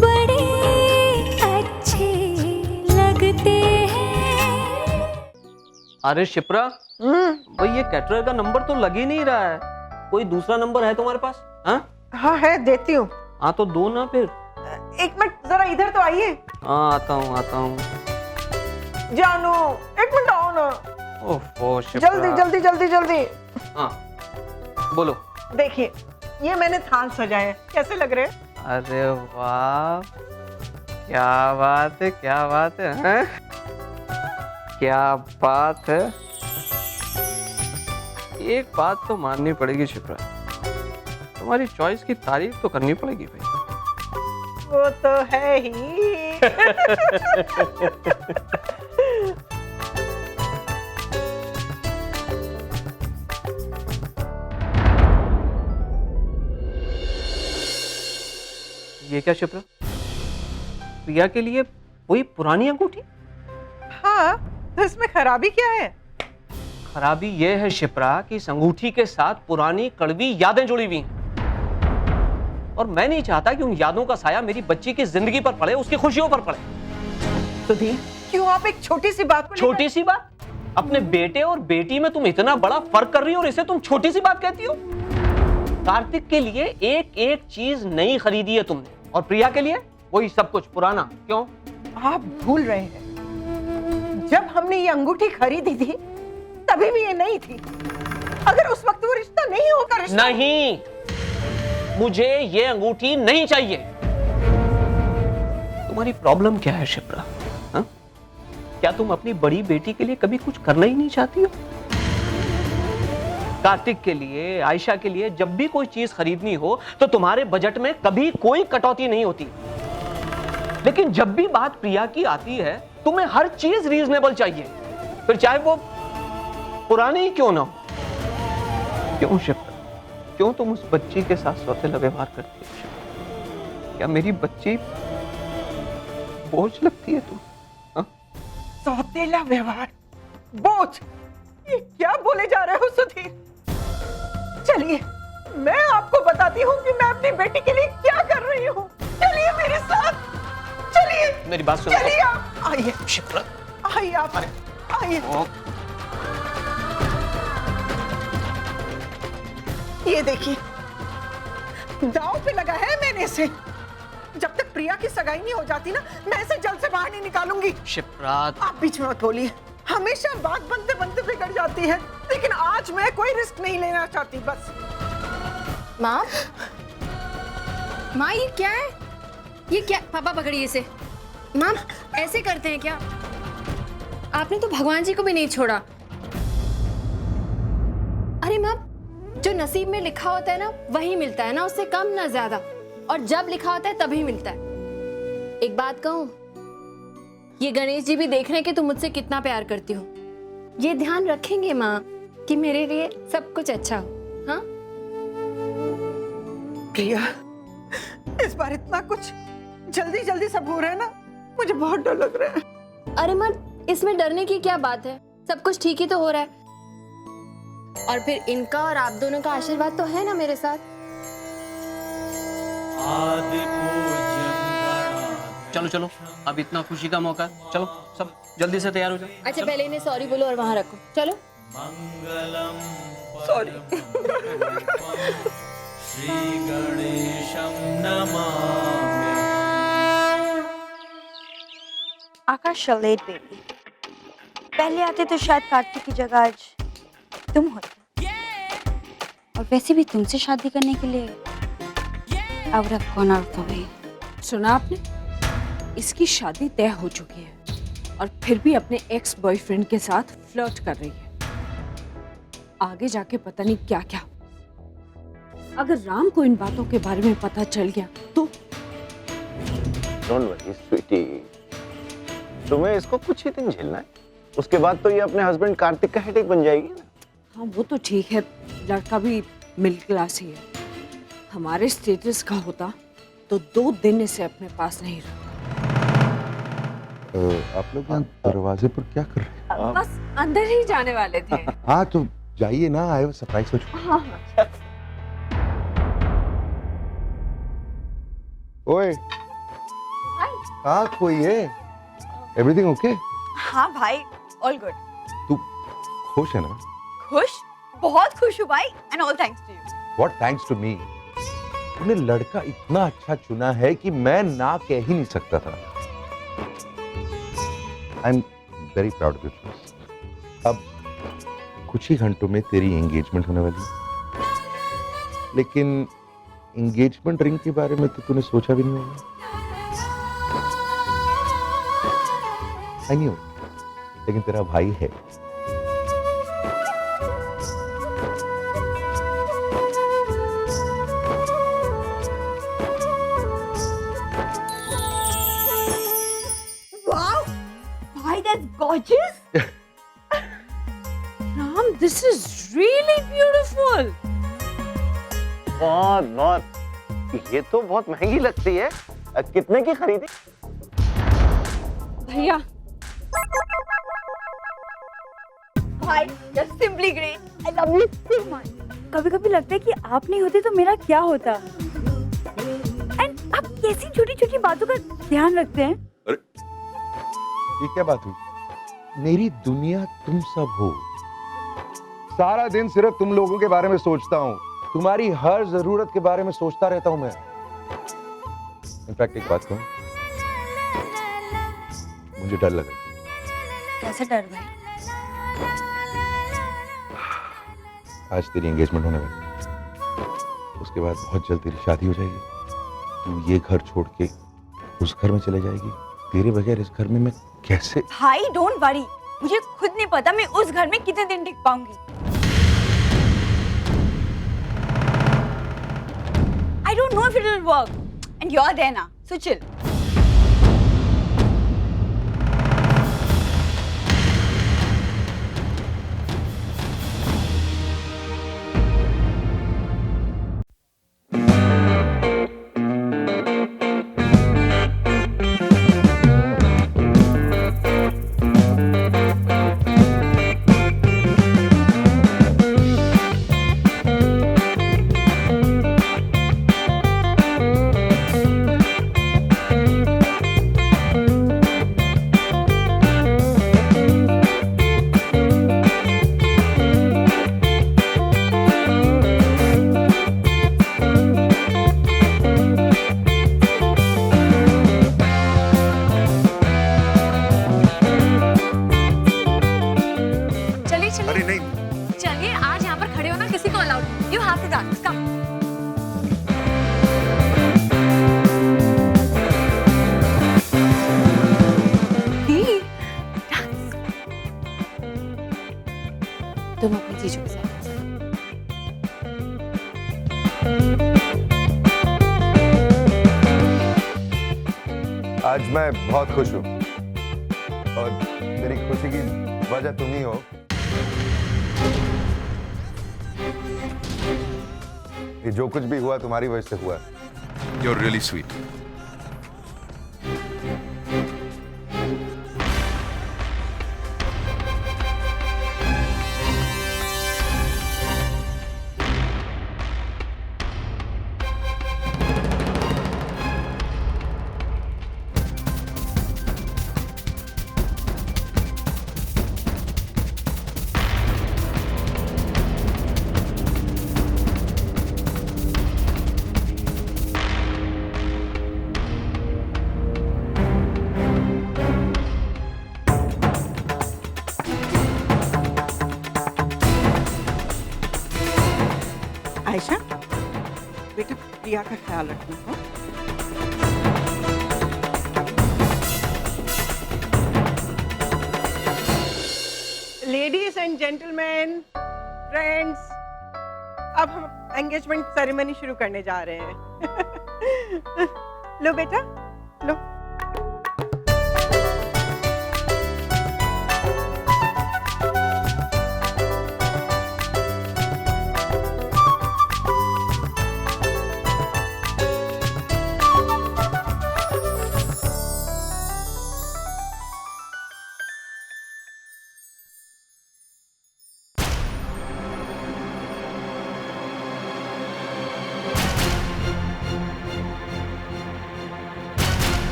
बड़े अच्छे लगते हैं। अरे शिप्रा, भाई ये कैटरर का नंबर तो लग ही नहीं रहा है। कोई दूसरा नंबर है तुम्हारे पास? हाँ हाँ है, देती हूँ। हाँ तो दो ना फिर। एक मिनट जरा इधर तो आइए। हाँ आता हूँ आता हूँ। जानू एक मिनट आओ ना। ओह शिप्रा। जल्दी जल्दी जल्दी जल्दी। हाँ बोलो। देखिए ये मैंने थान सजाए हैं, कैसे लग रहे हैं? अरे वाह, क्या बात है, क्या बात है, हैं? क्या बात है। एक बात तो माननी पड़ेगी शिप्रा, तुम्हारी चॉइस की तारीफ तो करनी पड़ेगी भाई। वो तो है ही। ये क्या शिप्रा, प्रिया के लिए वही पुरानी अंगूठी? हाँ तो इसमें खराबी क्या है? खराबी ये है शिप्रा कि इस अंगूठी के साथ पुरानी कड़वी यादें जुड़ी हुई हैं। और मैं नहीं चाहता कि उन यादों का साया मेरी बच्ची की जिंदगी पर पड़े, उसकी खुशियों पर पड़े। सुधीर क्यों आप एक छोटी सी बात को छोटी सी बात? अपने बेटे और बेटी में तुम इतना बड़ा फर्क कर रही हो और इसे तुम छोटी सी बात कहती हो? कार्तिक के लिए एक एक चीज नई खरीदी है तुमने, और प्रिया के लिए वही सब कुछ पुराना। क्यों? आप भूल रहे हैं, जब हमने ये अंगूठी खरीदी थी तभी भी ये नहीं थी। अगर उस वक्त वो रिश्ता नहीं होता नहीं, मुझे ये अंगूठी नहीं चाहिए। तुम्हारी प्रॉब्लम क्या है शिप्रा? हा? क्या तुम अपनी बड़ी बेटी के लिए कभी कुछ करना ही नहीं चाहती हो? कार्तिक के लिए, आयशा के लिए जब भी कोई चीज खरीदनी हो तो तुम्हारे बजट में कभी कोई कटौती नहीं होती, लेकिन जब भी बात प्रिया की आती है तुम्हें हर चीज रीजनेबल चाहिए, फिर चाहे वो पुरानी ही क्यों ना हो। क्यों शिप्रा, क्यों तुम उस बच्ची के साथ सौतेला व्यवहार करती है शिप्रा? क्या मेरी बच्ची बोझ लगती है तुम? सौतेला व्यवहार, बोझ, ये क्या बोले जा रहे हो सुधीर? चलिए मैं आपको बताती हूँ कि मैं अपनी बेटी के लिए क्या कर रही हूँ। चलिए मेरे साथ, चलिए। मेरी बात सुनो। चलिए आप आइए शिप्रा, आइए, आप आइए। ये देखिए दांव पे लगा है मैंने इसे। जब तक प्रिया की सगाई नहीं हो जाती ना, मैं इसे जल्द से बाहर नहीं निकालूंगी। शिप्रा, आप बीच में मत बोलिए, हमेशा बात बनते बनते बिगड़ जाती है, लेकिन आज मैं कोई रिस्क नहीं लेना चाहती। बस माँ, माँ ये क्या है? ये क्या? पापा पकड़िए इसे। माँ ऐसे करते हैं क्या? आपने तो भगवान जी को भी नहीं छोड़ा। अरे माँ, जो नसीब में लिखा होता है ना वही मिलता है ना, उससे कम ना ज्यादा, और जब लिखा होता है तभी मिलता है। एक बात कहूँ, ये गणेश जी भी देख रहे हैं कि तुम मुझसे कितना प्यार करती हो। ये ध्यान रखेंगे माँ कि मेरे लिए सब कुछ अच्छा हो। हाँ प्रिया, इस बार इतना कुछ जल्दी जल्दी सब हो रहा है ना, मुझे बहुत डर लग रहा है। अरे माँ, इसमें डरने की क्या बात है? सब कुछ ठीक ही तो हो रहा है। और फिर इनका और आप दोनों का आशीर्वाद तो है ना मेरे साथ। चलो चलो, अब इतना खुशी का मौका है, चलो सब जल्दी से तैयार हो जाओ। अच्छा पहले इन्हें सॉरी बोलो और वहां रखो। चलो। सॉरी। श्री गणेशं नमाम्यहम्। आकाश लेट बेबी, पहले आते तो शायद कार्तिक की जगह आज तुम होते, और वैसे भी तुमसे शादी करने के लिए I would have gone out of the way. सुना आपने? इसकी शादी तय हो चुकी है और फिर भी अपने एक्स बॉयफ्रेंड के साथ फ्लर्ट कर रही है। आगे जाके पता नहीं क्या क्या। अगर राम को इन बातों के बारे में पता चल गया तो? Don't worry, sweetie. तुम्हें इसको कुछ ही दिन झेलना है, उसके बाद तो ये अपने हस्बैंड कार्तिक का हेडेक बन जाएगी ना। हाँ वो तो ठीक है, लड़का भी मिडिल क्लास ही है। हमारे स्टेटस का होता तो 2 दिन इसे अपने पास नहीं रखता। आप लोग यहाँ दरवाजे पर क्या कर रहे हैं? बस अंदर ही जाने वाले थे। हाँ तो जाइए ना, आए सरप्राइज हो चुका। हाँ हाँ। ओए, कहाँ खोई है? Everything okay? हाँ भाई, ऑल गुड। तू खुश है ना? खुश? बहुत खुश हूँ भाई, and all thanks to you. What thanks to me? तूने लड़का इतना अच्छा चुना है कि मैं ना कह ही नहीं सकता था। I'm very proud of you. अब कुछ ही घंटों में तेरी एंगेजमेंट होने वाली है, लेकिन एंगेजमेंट रिंग के बारे में तो तूने सोचा भी नहीं होगा। I knew, लेकिन तेरा भाई है। Wow, भाई that's gorgeous. Ram, this is really beautiful. बहुत बहुत, ये तो बहुत महंगी लगती है। कितने की खरीदी? भैया, भाई you're simply great. I love you so much. कभी-कभी लगता है कि आप नहीं होते तो मेरा क्या होता। एंड आप कैसी छोटी-छोटी बातों का ध्यान रखते हैं। ये क्या बात हुई? मेरी दुनिया तुम सब हो। सारा दिन सिर्फ तुम लोगों के बारे में सोचता हूँ, तुम्हारी हर जरूरत के बारे में सोचता रहता हूँ मैं। इनफैक्ट एक बात कहूँ, मुझे डर लगा। कैसे डर भाई? आज तेरी एंगेजमेंट होने वाली है, उसके बाद बहुत जल्द तेरी शादी हो जाएगी। तू ये घर छोड़ के उस घर में चले जाएगी। तेरे बगैर इस घर में मैं कैसे? भाई डोंट वरी, मुझे खुद नहीं पता मैं उस घर में कितने दिन टिक पाऊंगी। I don't know if it will work, and you're there now, so chill. अरे नहीं, चलिए, आज यहाँ पर खड़े होना किसी को allowed. You have to dance, come. तुम अपनी जीजू के साथ। आज मैं बहुत खुश हूँ और मेरी खुशी की वजह तुम ही हो। ये जो कुछ भी हुआ तुम्हारी वजह से हुआ। You're really sweet. आयशा, बेटा प्रिया का ख्याल रखना हो। लेडीज एंड जेंटलमैन, फ्रेंड्स, अब हम एंगेजमेंट सेरेमनी शुरू करने जा रहे हैं। लो बेटा, लो।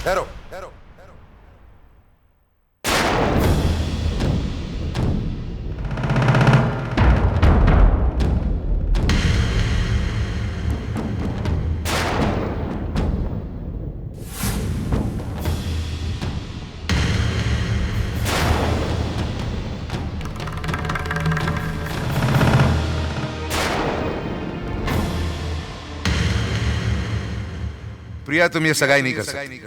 ठहरो। प्रिया, तुम ये सगाई नहीं कर सकती।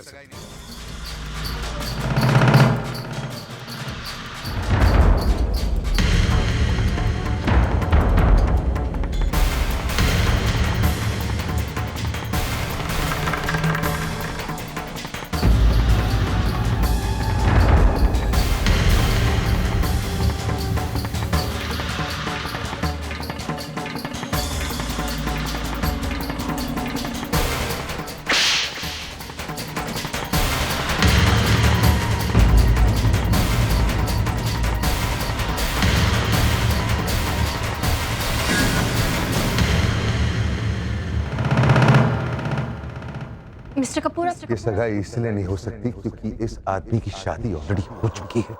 मिस्टर कपूर, ये सगाई इसलिए नहीं हो सकती क्योंकि इस आदमी की शादी ऑलरेडी हो चुकी है।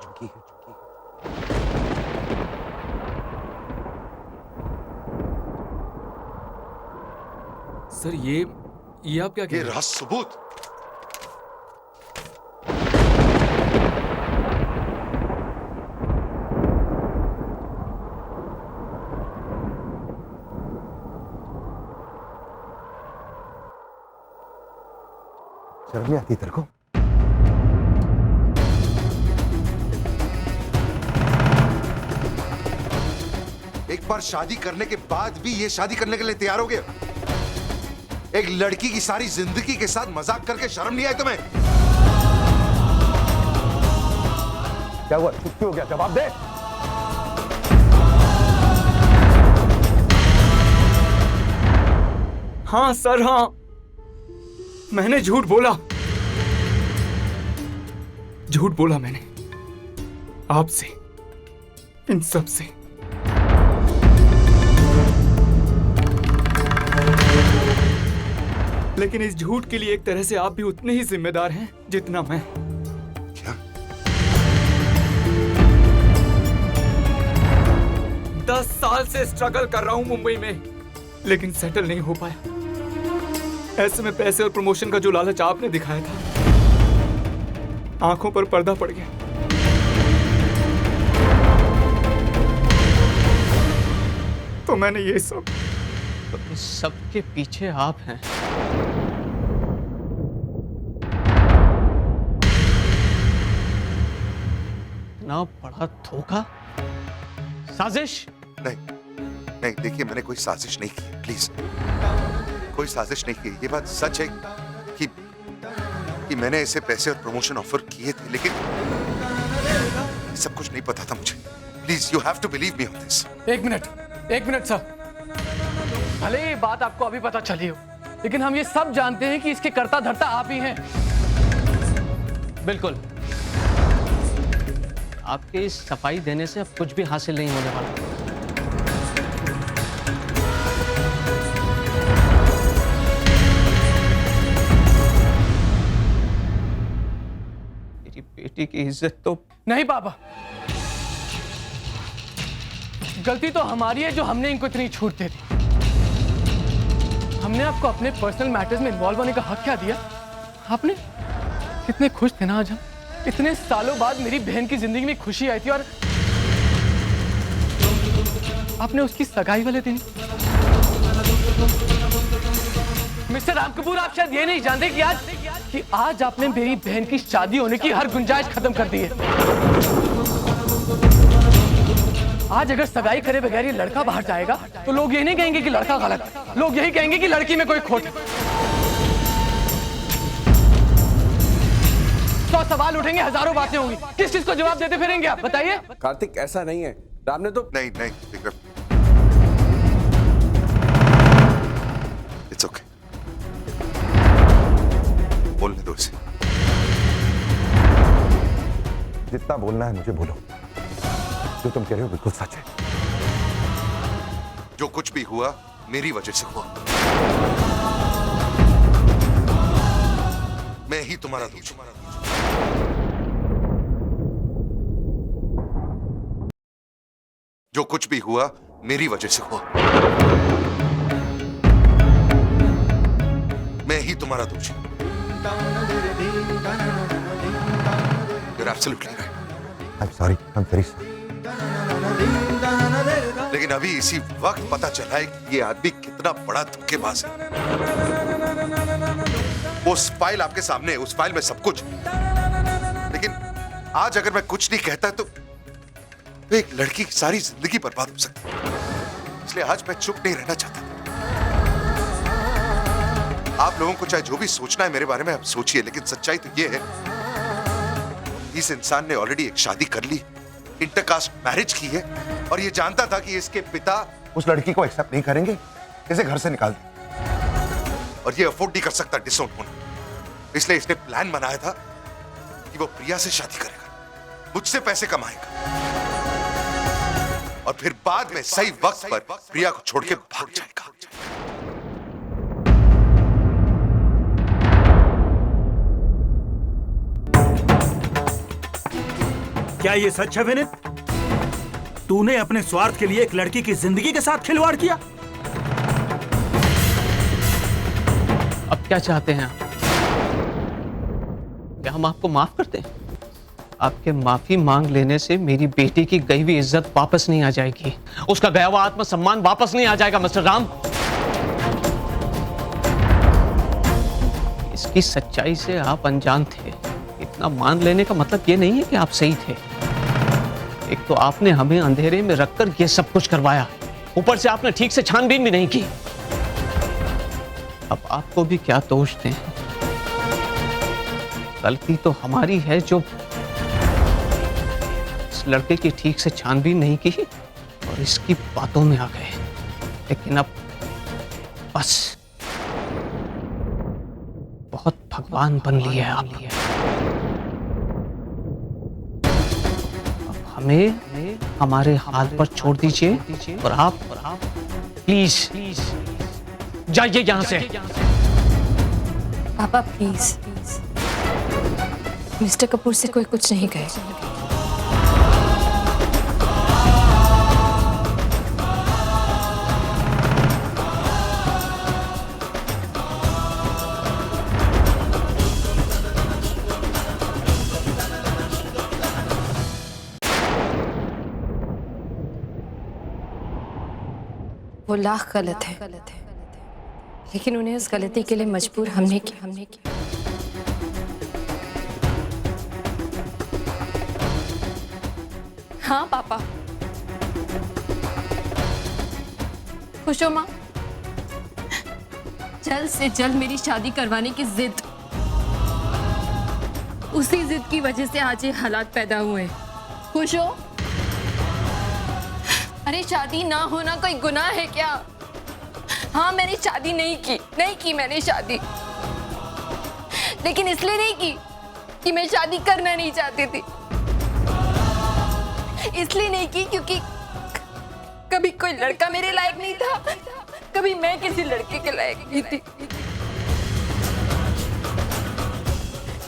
सर ये आप क्या कह ये रहे हैं? रहा सबूत। शर्म नहीं आती तेरे को? एक बार शादी करने के बाद भी ये शादी करने के लिए तैयार हो गया? एक लड़की की सारी जिंदगी के साथ मजाक करके शर्म नहीं आई तुम्हें? क्या हुआ? चुप्पी हो गया? जवाब दे। हाँ सर, हाँ, मैंने झूठ बोला मैंने आपसे, इन सब से। लेकिन इस झूठ के लिए एक तरह से आप भी उतने ही जिम्मेदार हैं जितना मैं। क्या? 10 साल से स्ट्रगल कर रहा हूं मुंबई में, लेकिन सेटल नहीं हो पाया। ऐसे में पैसे और प्रमोशन का जो लालच आपने दिखाया था, आंखों पर पर्दा पड़ गया। तो मैंने ये सब सबके पीछे आप हैं। ना बड़ा धोखा, साजिश। नहीं, देखिए, मैंने कोई साजिश नहीं की, प्लीज। कोई साजिश नहीं की। ये बात सच है कि मैंने ऐसे पैसे और प्रमोशन ऑफर किए थे, लेकिन सब कुछ नहीं पता था मुझे। Please, you have to believe me on this. एक मिनट सर। भले ये बात आपको अभी पता चली हो, लेकिन हम ये सब जानते हैं कि इसके कर्ता धर्ता आप ही हैं। बिल्कुल। आपके इस सफाई देने से अब कुछ भी हासिल नहीं होने वाला। मेरी बेटी की इज्जत तो नहीं पापा, गलती तो हमारी है जो हमने इनको इतनी छूट दे दी। हमने आपको अपने पर्सनल मैटर्स में इन्वॉल्व होने का हक क्या दिया? आपने कितने खुश थे ना आज हम। इतने सालों बाद मेरी बहन की जिंदगी में खुशी आई थी और आपने उसकी सगाई वाले दिन। मिस्टर राम कपूर, आप शायद ये नहीं जानते कि आज आपने मेरी बहन की शादी होने की हर गुंजाइश खत्म कर दी है। आज अगर सगाई करे बगैर ये लड़का बाहर जाएगा तो लोग ये नहीं कहेंगे कि लड़का गलत है, लोग यही कहेंगे कि लड़की में कोई खोट है। 100 सवाल उठेंगे, हजारों बातें होंगी। किस चीज को जवाब देते फिरेंगे आप, बताइए। कार्तिक, ऐसा नहीं है। राम ने तो नहीं विक्रम, इट्स ओके। बोलने दो इसे। जितना बोलना है मुझे बोलो। जो तुम कह रहे हो बिल्कुल सच है। जो कुछ भी हुआ मेरी वजह से हुआ। मैं ही तुम्हारा दोषी। जो कुछ भी हुआ मेरी वजह से हुआ। मैं ही तुम्हारा दोषी। You're absolutely right. I'm sorry. I'm very sorry. लेकिन अभी इसी वक्त पता चला है कि ये आदमी कितना बड़ा धोखेबाज है। उस फाइल आपके सामने है, उस फाइल में सब कुछ। लेकिन आज अगर मैं कुछ नहीं कहता तो एक लड़की की सारी जिंदगी बर्बाद हो सकती है। इसलिए आज मैं चुप नहीं रहना चाहता। आप लोगों को चाहे जो भी सोचना है मेरे बारे में आप सोचिए, लेकिन सच्चाई तो ये है इस इंसान ने ऑलरेडी एक शादी कर ली, इंटरकास्ट मैरिज की है और ये जानता था कि इसके पिता उस लड़की को एक्सेप्ट नहीं करेंगे, इसे घर से निकाल दें और ये अफोर्ड नहीं कर सकता डिसोन होना। इसलिए इसने प्लान बनाया था कि वो प्रिया से शादी करेगा, मुझसे पैसे कमाएगा और फिर बाद में सही वक्त पर प्रिया को छोड़ के भाग जाएगा। क्या ये सच है विनीत? तूने अपने स्वार्थ के लिए एक लड़की की जिंदगी के साथ खिलवाड़ किया? अब क्या चाहते हैं आप? क्या हम आपको माफ करते हैं? आपके माफी मांग लेने से मेरी बेटी की गई हुई इज्जत वापस नहीं आ जाएगी, उसका गया हुआ आत्मसम्मान वापस नहीं आ जाएगा मिस्टर राम। इसकी सच्चाई से आप अनजान थे। इतना मान लेने का मतलब ये नहीं है कि आप सही थे। एक तो आपने हमें अंधेरे में रखकर ये सब कुछ करवाया, ऊपर से आपने ठीक से छानबीन भी नहीं की। अब आपको भी क्या दोष दें? गलती तो हमारी है जो इस लड़के की ठीक से छानबीन नहीं की और इसकी बातों में आ गए। लेकिन अब बस बहुत भगवान बन लिए आप। अब हमें हमारे हाल पर छोड़ दीजिए और आप प्लीज जाइए यहां से। पापा प्लीज, मिस्टर कपूर से कोई कुछ नहीं कहे। वो लाख गलत है, लेकिन उन्हें उस गलती के लिए मजबूर हमने किया। हाँ पापा, खुश हो माँ? जल्द से जल्द मेरी शादी करवाने की जिद, उसी जिद की वजह से आज ये हालात पैदा हुए। खुश हो? अरे शादी ना होना कोई गुनाह है क्या? हाँ मैंने शादी नहीं की मैंने शादी, लेकिन इसलिए नहीं की कि मैं शादी करना नहीं चाहती थी। इसलिए नहीं की क्योंकि कभी कोई लड़का मेरे लायक नहीं था, कभी मैं किसी लड़के के लायक नहीं थी।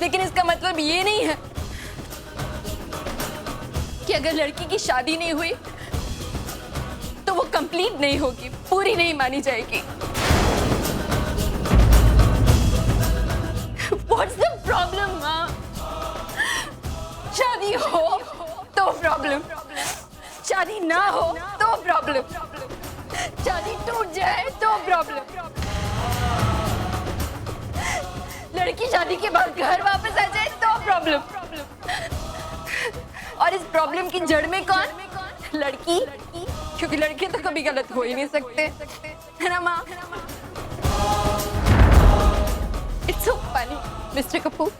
लेकिन इसका मतलब ये नहीं है कि अगर लड़की की शादी नहीं हुई तो वो कंप्लीट नहीं होगी, पूरी नहीं मानी जाएगी। What's the problem, माँ? शादी हो तो प्रॉब्लम, शादी ना हो तो प्रॉब्लम, शादी टूट जाए तो प्रॉब्लम, लड़की शादी के बाद घर वापस आ जाए तो प्रॉब्लम। और इस प्रॉब्लम की जड़ में कौन? लड़की, क्योंकि लड़के तो कभी गलत हो ही नहीं सकते, है ना माँ? It's so funny, mister Kapoor.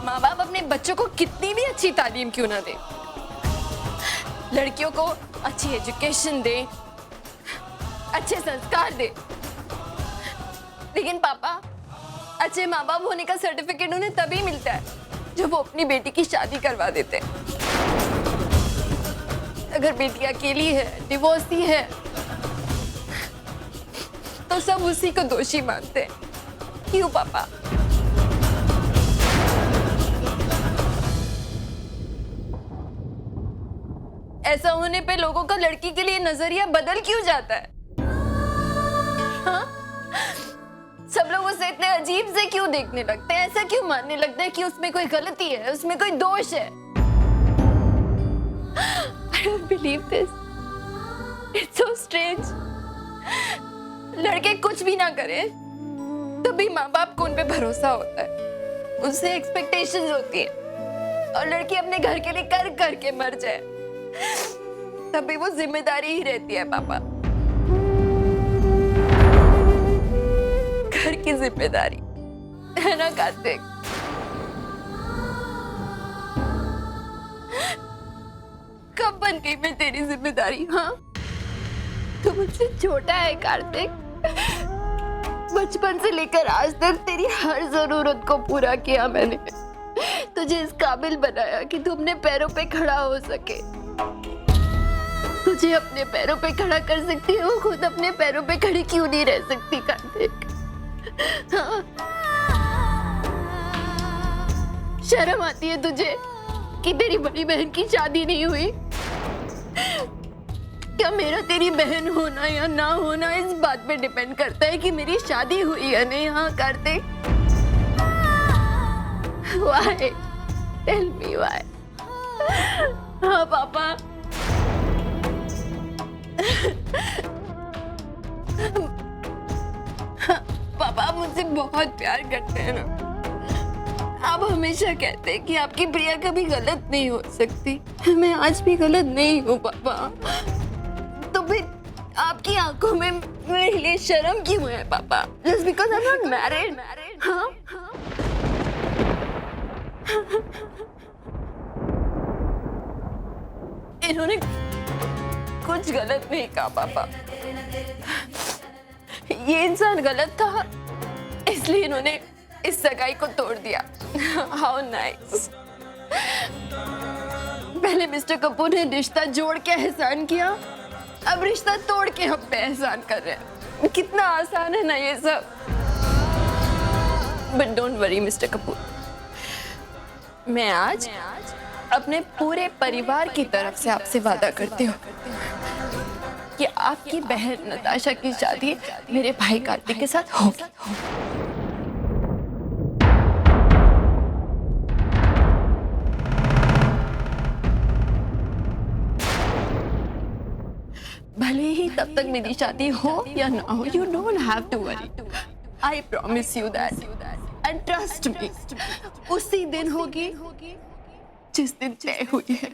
माँ बाप अपने बच्चों को कितनी भी अच्छी तालीम क्यों ना दे, लड़कियों को अच्छी एजुकेशन दे, अच्छे संस्कार दे, लेकिन पापा अच्छे माँ बाप होने का सर्टिफिकेट उन्हें तभी मिलता है जब वो अपनी बेटी की शादी करवा देते हैं। अगर बेटी अकेली है, डिवोर्सी है, तो सब उसी को दोषी मानते हैं। क्यों पापा? ऐसा होने पे लोगों का लड़की के लिए नजरिया बदल क्यों जाता है? हाँ? सब लोग उसे इतने अजीब से क्यों देखने लगते हैं? ऐसा क्यों मानने लगते हैं कि उसमें कोई गलती है, उसमें कोई दोष है? I don't believe this. It's so strange. लड़के कुछ भी ना करें तभी माँ बाप को उन पे भरोसा होता है, उनसे एक्सपेक्टेशंस होती है, और लड़की अपने घर के लिए कर करके मर जाए तभी वो जिम्मेदारी ही रहती है पापा। घर की जिम्मेदारी है ना कार्तिक? कब बन गई मैं तेरी जिम्मेदारी? हाँ, तू मुझसे छोटा है कार्तिक। बचपन से लेकर आज तक तेरी हर जरूरत को पूरा किया मैंने, तुझे इस काबिल बनाया कि तू अपने पैरों पे खड़ा हो सके। तुझे अपने पैरों पे खड़ा कर सकती है, वो खुद अपने पैरों पे खड़ी क्यों नहीं रह सकती कार्तिक? हाँ? शर्म आती है तुझे कि तेरी बड़ी बहन की शादी नहीं हुई? क्या मेरा तेरी बहन होना या ना होना इस बात पे डिपेंड करता है कि मेरी शादी हुई या नहीं? हाँ Kartik, why? Tell me why? हाँ पापा, पापा आप मुझसे बहुत प्यार करते हैं ना। आप हमेशा कहते हैं कि आपकी प्रिया कभी गलत नहीं हो सकती। मैं आज भी गलत नहीं हूँ पापा, तो फिर आपकी आंखों में मेरे लिए शर्म क्यों है पापा? Just because I'm not married? हाँ? इन्होंने कुछ गलत नहीं कहा पापा, ये इंसान गलत था इसलिए इन्होंने इस सगाई को तोड़ दिया। How nice. पहले मिस्टर कपूर ने रिश्ता जोड़ के एहसान किया, अब रिश्ता तोड़ के हम पे एहसान कर रहे हैं। कितना आसान है ना ये सब। But don't worry mister Kapoor, मैं आज अपने पूरे परिवार की तरफ से आपसे वादा करती हूँ कि आपकी बहन नताशा की शादी मेरे भाई कार्तिक के साथ होगी। भले ही तब तक मेरी शादी हो या ना हो, you don't have to worry. I promise you that. And trust me, उसी दिन होगी जिस दिन तय हुई है।